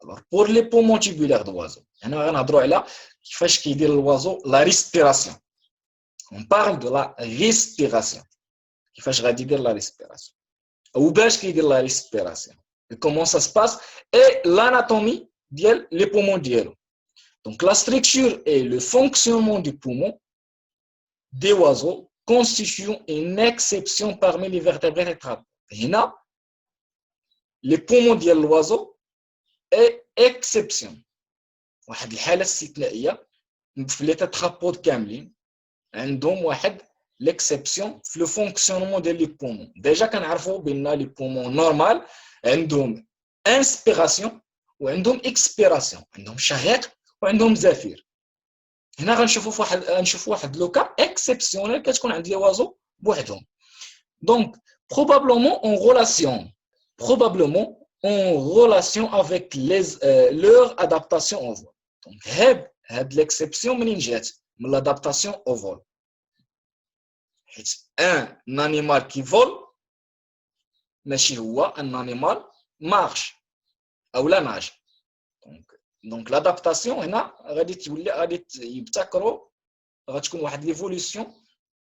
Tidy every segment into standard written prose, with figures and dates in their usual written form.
Alors, pour les poumons tubulaires de l'oiseau, on va la respiration. On parle de la respiration. كيفاش غادي يدير la respiration. وباش كيدير la respiration. Et comment ça se passe et l'anatomie ديال les poumons ديالو. Donc la structure et le fonctionnement du poumon des oiseaux constituent une exception parmi les vertébrés tétrapodes. هنا les poumons ديال l'oiseau est exception. واحد الحالة استثنائية في les tétrapodes كاملين عندهم واحد l'exception في le fonctionnement des poumons. Déjà كنعرفوا بان les poumons normal عندهم inspiration وعندهم expiration. عندهم شهيق وعندهم زفير. هنا غنشوفوا واحد لوكا اكسبسيونيل كتكون عند لي وازو بوحدهم. Donc probablement en relation avec leur adaptation au vol. Donc هاد l'exception منين جات؟ من l'adaptation au vol. Un animal qui vole ماشي هو un animal marche او لا nage. Donc l'adaptation هنا غادي يبتكروا غتكون واحد ليفولوسيون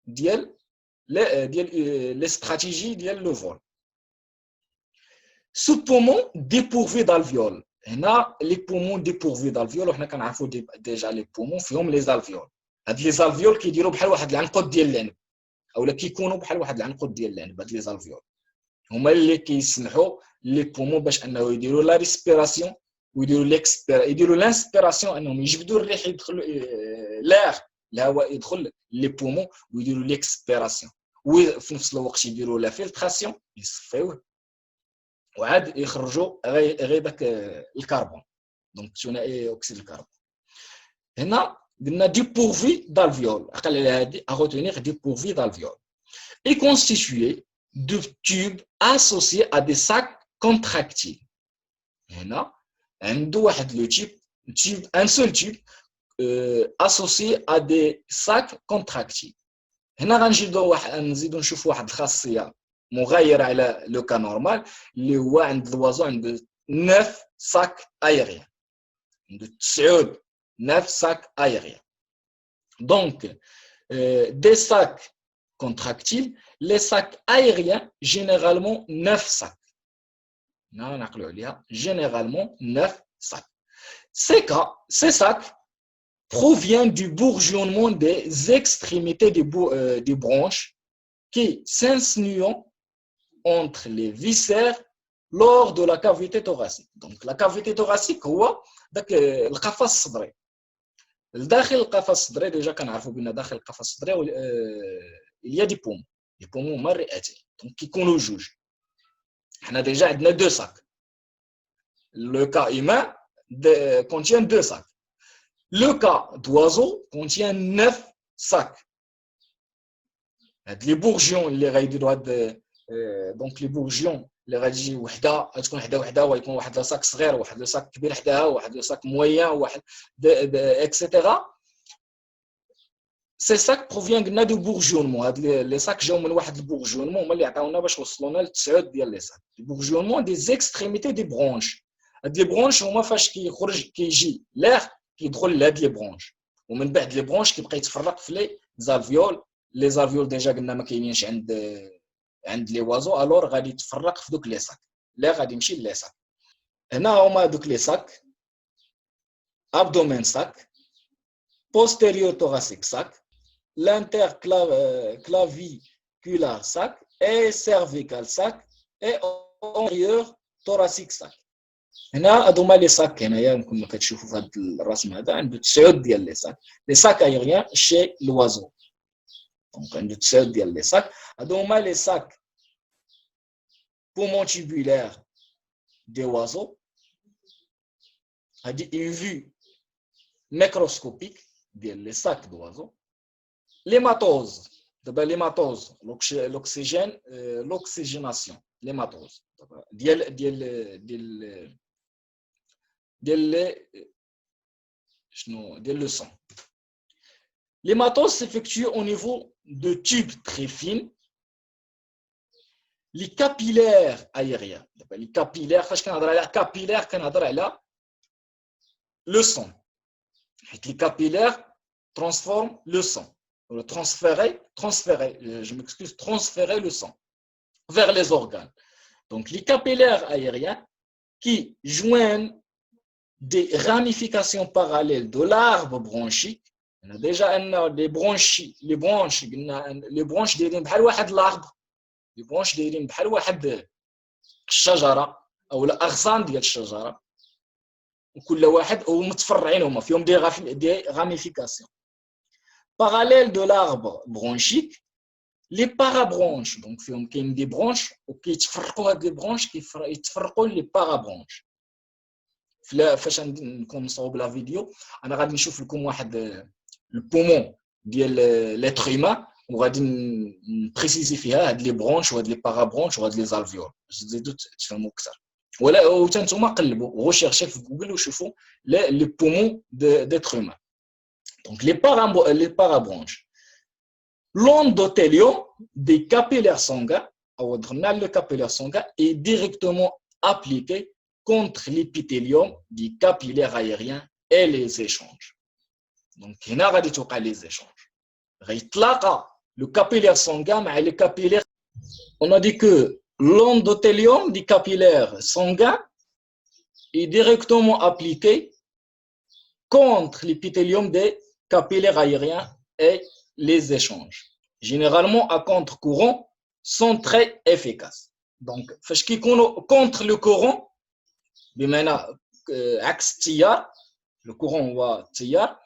ديال لي استراتيجي ديال لو فول. سو بومون ديبورفي d'alvéoles. هنا لي بومون ديبورفي d'alvéoles وحنا كنعرفوا ديجا لي بومون فيهم لي زالفيول. هاد لي زالفيول كيديروا بحال واحد العنقود ديال اللعنب اولا كيكونوا بحال واحد العنقود ديال اللعنب. هاد لي زالفيول هما اللي كيسمحوا لي بومون باش انه يديروا لا ريسبيراسيون ويديروا لانسبيراسيون انهم يجبدوا الريح يدخل لاغ الهواء يدخل لي بومون ويديروا ليكسبيراسيون وفي نفس الوقت يديروا لا فلتراسيون يصفيوه وعاد يخرجوا غير داك الكربون دونك ثنائي اكسيد الكربون. هنا قلنا ديبورفي d'alvéoles اقل على هذه retenir dépourvu d'alvéoles est constitué de tubes associés à des sacs contractiles. هنا عنده واحد لو تيب un seul tube associé à des sacs contractiles. هنا نزيدو نشوفوا واحد الخاصيه مغايره على لو كا نورمال اللي هو عند الوازو عنده 9 sacs aériens. عنده 9 sacs aériens. Donc des sacs contractiles, les sacs aériens généralement 9 sacs. Généralement 9 sacs. Ces sacs proviennent du bourgeonnement des extrémités des branches qui s'insinuent entre les viscères lors de la cavité thoracique. Donc la cavité thoracique هو داك القفص الصدري. داخل القفص الصدري ديجا كنعرفوا بان داخل القفص الصدري il y a des poumons. Les poumons هما الرئتين. Donc كيكونوا جوج. حنا ديجا عندنا 2 sacs. Le cas humain contient 2 sacs. Le cas d'oiseau contient 9 sacs. Les bourgeons اللي غيديروا هاد دونك لي بورجيون اللي غتجي وحده غتكون وحده ويكون واحد لاصاك صغير وواحد لاصاك كبير حداها وواحد لاصاك مويان وواحد اكسيتيرا. Ces sacs proviennent de bourgeonnement. Les sacs جاو من واحد البورجونمون هما اللي عطاونا باش وصلونا ل9 ديال لي sacs. البورجونمون دي اكستريميتي دي برونش. هاد لي برونش هما فاش كيخرج كيجي لاغ كيدخل لهاد لي برونش ومن بعد لي برونش كيبقى يتفرق في لي زالفيول. لي زالفيول ديجا قلنا ما كاينينش عند لي وازو الور غادي يتفرق في دوك لي ساك لا غادي يمشي لي ساك. هنا هما دوك لي ساك ابدومين ساك posterior thoracique sac l'interclavicular sac et cervical sac et antérieur thoracique sac. هنا هادو هما لي ساك. هنايا يمكن ما كتشوفوا في هذا الرسم هذا عنده 9 ديال لي ساك. لي ساك ايريان شي لوازو دونك عنده 9 ديال لي ساك. هادو هما لي ساك poumons tubulaires des oiseaux. هادي une vue microscopique ديال لي ساك d'oiseaux. l'hématose دابا l'hématose l'oxygène l'oxygénation l'hématose ديال le sang. L'hématose s'effectue au niveau de tubes très fines. Les capillaires aériens. Les capillaires, فاش كنهضر على capillaire كنهضر على le sang. Les capillaires transforment le sang. Transférer, je m'excuse, transférer le sang vers les organes. Donc, les capillaires aériens qui joignent des ramifications parallèles de l'arbre bronchique. On a déjà les branches دايرين بحال واحد l'arbre, les branches دايرين بحال واحد الشجرة أو الأغصان ديال الشجرة. وكل واحد هو متفرعين هما فيهم des ramifications. Parallèle de l'arbre bronchique, les parabronches. Donc فيهم كاين des branches وكيتفرقوا هاد les branches كيتفرقوا les parabronches. فاش نكون نصاوب لا فيديو انا غادي نشوف لكم واحد البومون ديال ليتر هيومان وغادي نبريسيزي فيها هاد لي برونش وهاد لي بارابرونش وهاد لي زالفيول باش تزيدوا تفهموا اكثر. ولا وتانتوما قلبوا غوشيرشي في جوجل وشوفوا لي بومون ديتر هيومان. دونك لي بارابرونش l'endothélium des capillaires sanguins او دخلنا على لو capillaire sanguin est directement appliqué contre l'épithélium des capillaires aériens et les échanges. Donc, il y a les échanges. Le capillaire sanguin avec les capillaires. On a dit que l'endothélium des capillaires sanguins est directement appliqué contre l'épithélium des capillaires aériens et les échanges. Généralement, à contre-courant, sont très efficaces. Donc, contre le courant, بمعنى عكس التيار لو كورون هو التيار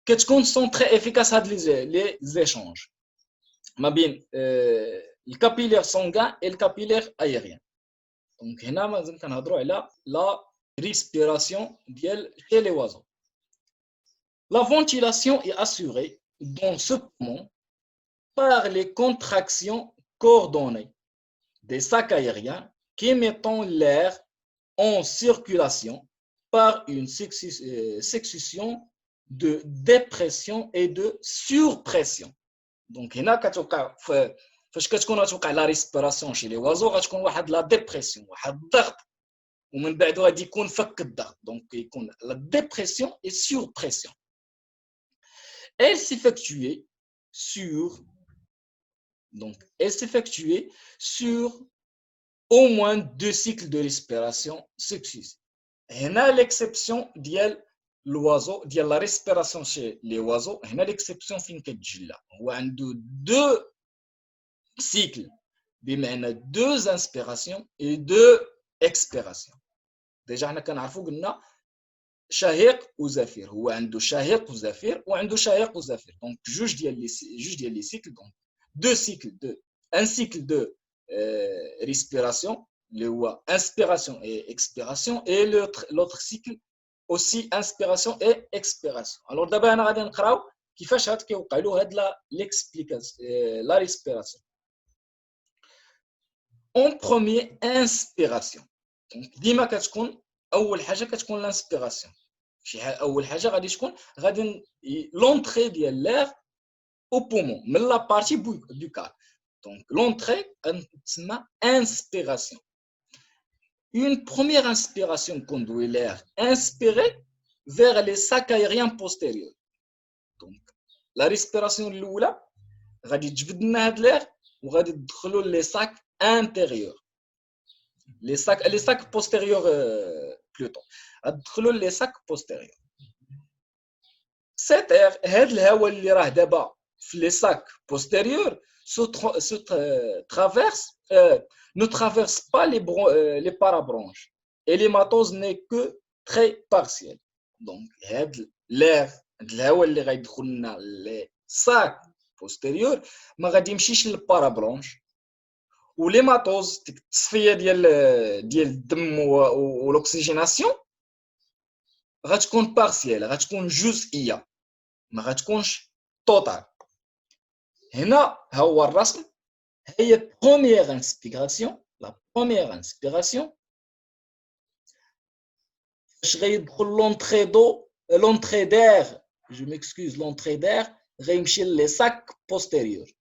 كتكون سون تري افيكاس هاد لي زيشونج ما بين الكابيلير سونغان اي الكابيلير ايريان. دونك هنا مازال كنهضروا على لا ريسبيراسيون ديال chez les oiseaux. La ventilation est assurée dans ce poumon par les contractions coordonnées des sacs aériens qui émettent l'air en circulation par une succession de dépression et de surpression. Donc, هنا كتوقع فاش كتكون غتوقع لا ريسبيراسيون شي لي وازو غتكون واحد لا ديبرسيون واحد الضغط ومن بعد غادي يكون فك الضغط. دونك يكون لا ديبرسيون et surpression. Elle s'effectuait sur au moins 2 cycles de respiration successifs. هنا l'exception ديال l'oiseau ديال la respiration chez les oiseaux. هنا l'exception فين كتجي لا هو عنده 2 cycles بمعنى 2 inspirations et 2 expirations. ديجا حنا كنعرفوا قلنا شهيق وزفير هو عنده شهيق وزفير وعنده شهيق وزفير. دونك جوج ديال لي cycles. دونك 2 cycles de un cycle de respiration, le inspiration et expiration, et l'autre cycle aussi inspiration et expiration. Alors d'abord on va نقراو كيفاش هاد كيوقعوا هاد la respiration. En premier inspiration. Donc ديما كتكون اول حاجه كتكون l'inspiration. اول حاجه غادي تكون غادي l'entrée ديال l'air au poumon من la partie buccale. Donc, l'entrée c'est inspiration. Une première inspiration conduit l'air inspiré vers les sacs aériens postérieurs. Donc, la respiration الأولى غادي تجبد لنا هاد l'air وغادي تدخلوا les sacs intérieurs. Les sacs postérieurs plutôt. تدخلوا les sacs postérieurs. Cet air هاد الهواء اللي راه دابا في les sacs postérieurs ne traverse pas les parabronches et l'hématose n'est que très partielle. Donc, l'air الهواء اللي غيدخل لنا les sacs postérieurs ما غادي يمشيش للبارابرونش وليماتوز التصفيه ديال الدم والاكسجيناسيون غتكون بارسيال غتكون جزئيه ما غتكونش توتال. هنا ها هو الرسم هي première inspiration. La première inspiration فاش غيدخل l'entrée d'air je m'excuse l'entrée d'air غيمشي لي sacs postérieurs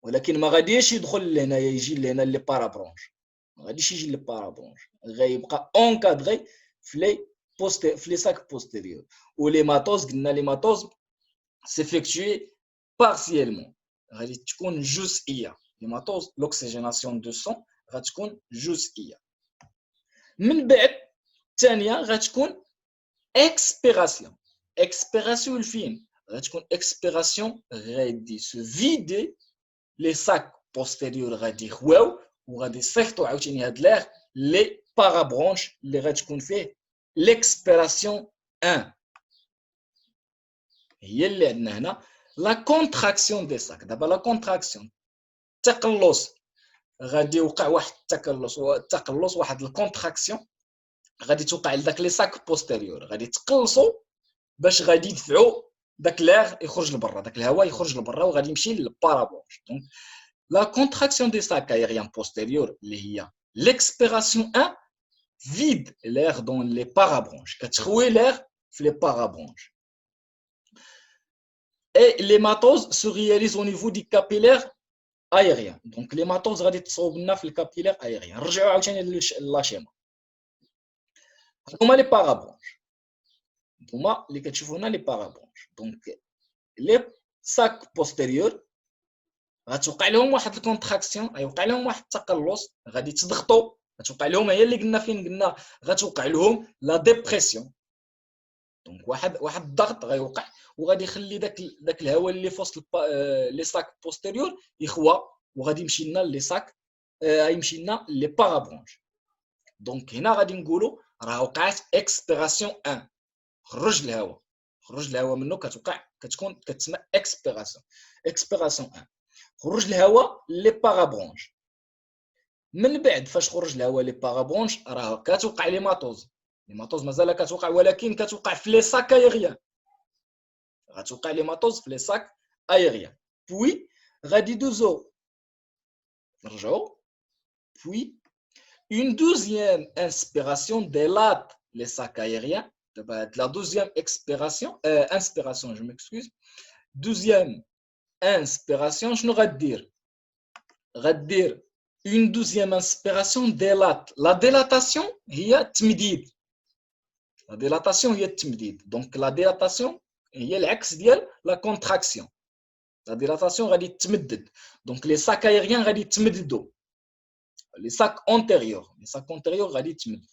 ولكن ما غاديش يدخل لهنايا يجي لهنا لي بارابرونش ما غاديش يجي لي بارابرونش غيبقى اونكادري في les sacs postérieurs. Ou l'hématose, l'hématose s'effectue partiellement. غادي تكون جزئية. L'hématose, l'oxygénation de sang غادي تكون جزئية. من بعد الثانية غادي تكون expiration. Expiration الفين غادي تكون expiration غادي se vider les sacs postérieurs غادي يخواو وغادي يصيفطوا عاوتاني هاد l'air les parabronches اللي غادي تكون فيه l'expiration 1 هي اللي عندنا هنا la contraction des sacs. دابا la contraction التقلص غادي يوقع واحد التقلص واحد الكونتراكسيون غادي توقع لداك لي ساك بوستيريور غادي تقلصوا باش غادي يدفعوا داك لير يخرج لبرا داك الهواء يخرج لبرا وغادي يمشي للبارابونج. دونك لا كونتراكسيون دي ساك aériens postérieurs اللي هي l'expiration 1 vide l'air dans les parabronches كتخوي l'air في les parabronches. Et l'hématose se réalise au niveau du capillaire aérien. Donc l'hématose غادي تصوب لنا في الكابيلير aérien. نرجعوا عاوتاني للشيما. هما لي بارابونج هما اللي كتشوفوا هنا لي بارابونج. دونك لي ساك بوستيريور غتوقع لهم واحد الكونتراكسيون غيوقع لهم واحد التقلص غادي يتضغطوا غتوقع لهم هي اللي قلنا فين قلنا غتوقع لهم لا ديبرسيون. دونك واحد الضغط غيوقع وغادي يخلي داك الهواء اللي في وسط لي ساك بوستيريور يخوى وغادي يمشي لنا لي ساك يمشي لنا لي بارابونج. دونك هنا غادي نقولوا راه وقعت اكسبيراسيون 1 خرج الهواء منه كتكون كتسمى اكسبيراسيون 1 خرج الهواء لي بارابونج. من بعد فاش خرج الهواء لي بارابونج راه كتوقع ليماتوز مازال كتوقع ولكن كتوقع في لي ساك ايريان غتوقع ليماتوز في لي ساك ايريان. بوي غادي دوزو نرجعو بوي une deuxième inspiration délate les sacs aériens. La deuxième inspiration, je m'excuse. Deuxième inspiration, je ne vais dire une deuxième inspiration délate. La dilatation, il y a tmidid. La dilatation, il y a tmidid. Donc la dilatation, il y a l'axe de la contraction. La dilatation, il y a tmidid. Donc les sacs aériens, il y a tmididou. Les sacs antérieurs غادي تمد.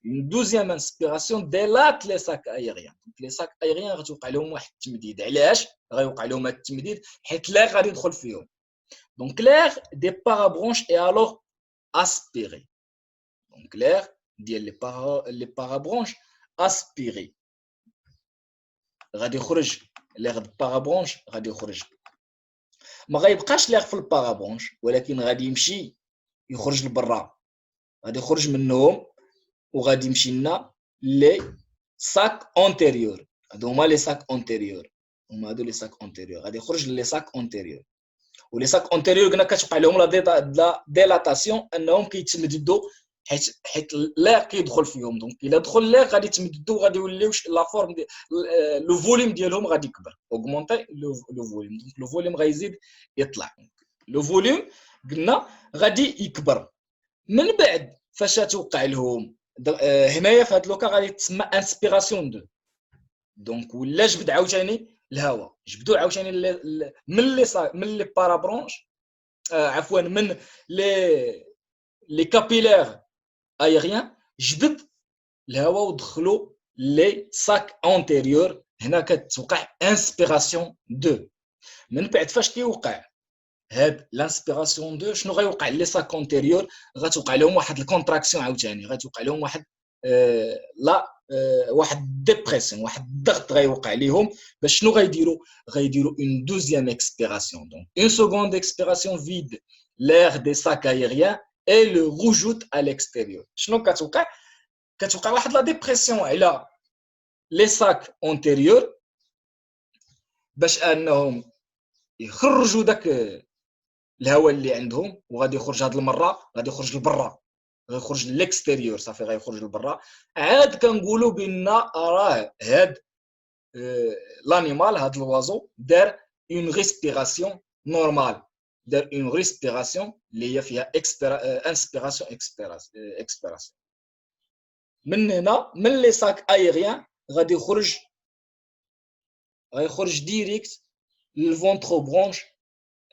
Une deuxième inspiration délate les sacs aériens. Donc les sacs aériens غتوقع لهم واحد التمديد. علاش غيوقع لهم هذا التمديد؟ حيت l'air غادي يدخل فيهم. Donc l'air des parabronches est alors aspiré. Donc l'air ديال les parabronches aspiré. غادي يخرج l'air des parabronches غادي يخرج. ما غيبقاش l'air في البارابونش ولكن غادي يمشي يخرج لبرا غادي يخرج منهم وغادي يمشي لنا لي ساك اونتيريور. هادو هما لي ساك اونتيريور غادي يخرج لي ساك اونتيريور. ولي ساك اونتيريور قلنا كتوقع لهم لا ديلاتاسيون انهم كيتمددوا حيت لا كيدخل فيهم. دونك الا دخل لا غادي يتمددوا غادي يوليو لا فورم لو فوليوم ديالهم غادي يكبر اوغمونتي لو فوليوم. دونك لو فوليوم غيزيد يطلع. لو فوليوم قلنا غادي يكبر. من بعد فاش توقع لهم هنايا في هاد لوكا غادي تسمى انسبيراسيون 2. دونك ولا جبد عاوتاني الهواء جبدوا عاوتاني من لي بارابرونش عفوا من لي كابيلير ايريان جبد الهواء ودخلوا لي ساك اونتيريور. هنا كتوقع انسبيراسيون 2. من بعد فاش كيوقع هاد لانسبيراسيون 2 شنو غيوقع لي ساك اونتيريور؟ غتوقع لهم واحد الكونتراكسيون عاوتاني غتوقع لهم واحد واحد ديبرسيون واحد الضغط غيوقع لهم باش شنو غيديروا اون دوزيام اكسبيراسيون. دونك اون سكوند اكسبيراسيون فيد l'air des sacs aériens et le rejoute à l'extérieur. شنو كتوقع واحد لا ديبرسيون على لي ساك اونتيريور باش انهم يخرجوا داك الهواء اللي عندهم وغادي يخرج هاد المره غادي يخرج لبرا غيخرج للاكستيريور صافي غيخرج لبرا. عاد كنقولوا بان راه هاد لانيمال هاد الوازو دار اون ريسبيراسيون نورمال دار اون ريسبيراسيون اللي هي فيها انسبيراسيون اكسبيراسيون. من هنا من لي ساك ايريان غادي يخرج ديريكت للفونترو برونش.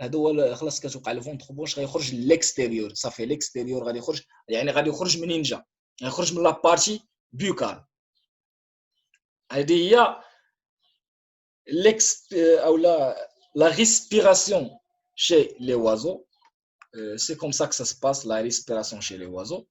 هذا هو خلاص كتوقع الفونترو برونش غيخرج ليكستيريور صافي. ليكستيريور غادي يخرج يعني غادي يخرج منين جا؟ غيخرج من لابارتي بيوكال. هذه هي l'ex ou la respiration chez les oiseaux. C'est comme ça que ça se passe, la respiration chez les oiseaux.